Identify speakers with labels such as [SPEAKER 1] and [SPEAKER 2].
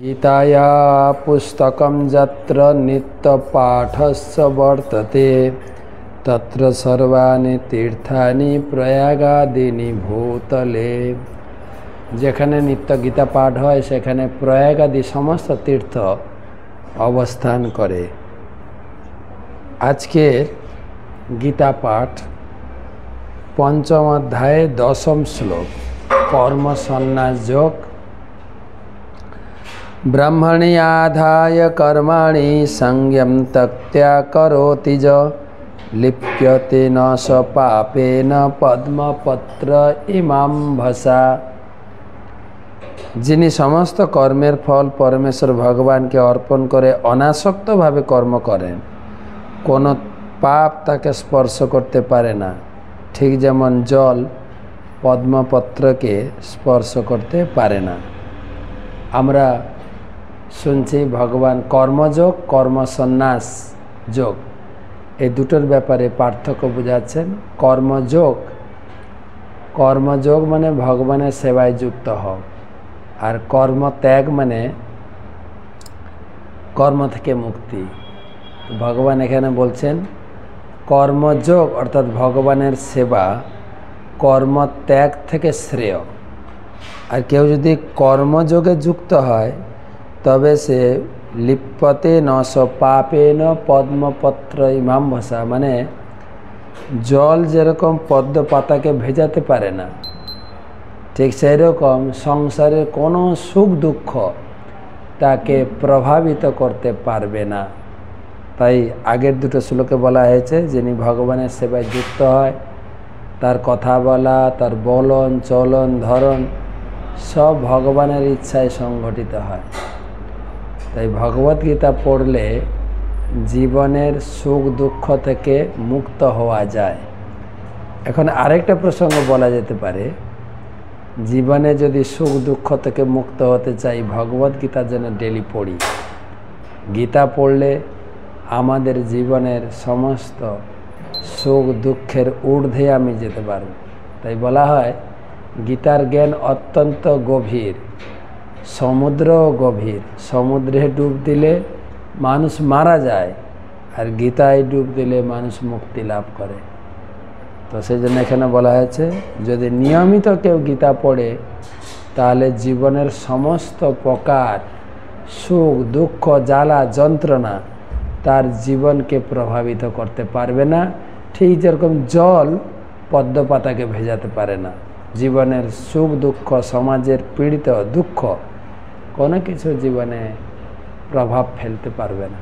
[SPEAKER 1] गीताया पुस्तकं यत्र नित्यपाठस्य वर्तते तत्र सर्वाणि तीर्थानि प्रयागादीनि भूतले। যেখানে নিত্য গীতা পাঠ হয় সেখানে প্রয়াগ আদি সমস্ত তীর্থ অবস্থান করে। আজকের গীতা পাঠ পঞ্চম অধ্যায়ে দশম শ্লোক, কর্ম সন্ন্যাস যোগ। ব্রহ্মণি আধায় কর্মাণি সংযম ত্যক্ত্বা করোতি য লিপ্যতে ন স পাপেন পদ্মপত্র ইমাম ভসা। যিনি সমস্ত কর্মের ফল পরমেশ্বর ভগবানকে অর্পণ করে অনাসক্তভাবে কর্ম করেন, কোনো পাপ তাকে স্পর্শ করতে পারে না, ঠিক যেমন জল পদ্মপত্রকে স্পর্শ করতে পারে না। আমরা শুনছি ভগবান কর্মযোগ, কর্মসন্ন্যাস যোগ, এই দুটোর ব্যাপারে পার্থক্য বোঝাচ্ছেন। কর্মযোগ মানে ভগবানের সেবায় যুক্ত হও, আর কর্মত্যাগ মানে কর্ম থেকে মুক্তি। ভগবান এখানে বলছেন কর্মযোগ অর্থাৎ ভগবানের সেবা কর্মত্যাগ থেকে শ্রেয়। আর কেউ যদি কর্মযোগে যুক্ত হয় তবে সে লিপ্যতে ন স পাপেন পদ্মপত্র ইমাম ভসা, মানে জল যেরকম পদ্ম পাতাকে ভেজাতে পারে না, ঠিক সেই রকম সংসারের কোনো সুখ দুঃখ তাকে প্রভাবিত করতে পারবে না। তাই আগের দুটো শ্লোকে বলা হয়েছে যিনি ভগবানের সেবায় যুক্ত হয় তার কথা বলা, তার বলন চলন ধরন সব ভগবানের ইচ্ছায় সংগঠিত হয়। তাই ভগবদ্গীতা পড়লে জীবনের সুখ দুঃখ থেকে মুক্ত হওয়া যায়। এখন আরেকটা প্রসঙ্গ বলা যেতে পারে, জীবনে যদি সুখ দুঃখ থেকে মুক্ত হতে চাই ভগবদ্গীতা যেন ডেলি পড়ি। গীতা পড়লে আমাদের জীবনের সমস্ত সুখ দুঃখের ঊর্ধ্বে আমি যেতে পারব। তাই বলা হয় গীতার জ্ঞান অত্যন্ত গভীর, সমুদ্রও গভীর। সমুদ্রে ডুব দিলে মানুষ মারা যায়, আর গীতায় ডুব দিলে মানুষ মুক্তি লাভ করে। তো সেই জন্য এখানে বলা হয়েছে যদি নিয়মিত কেউ গীতা পড়ে তাহলে জীবনের সমস্ত প্রকার সুখ দুঃখ জ্বালা যন্ত্রণা তার জীবনকে প্রভাবিত করতে পারবে না, ঠিক যেরকম জল পদ্ম পাতাকে ভেজাতে পারে না। জীবনের সুখ দুঃখ, সমাজের পীড়িত দুঃখ কোনো কিছু জীবনে প্রভাব ফেলতে পারবে না।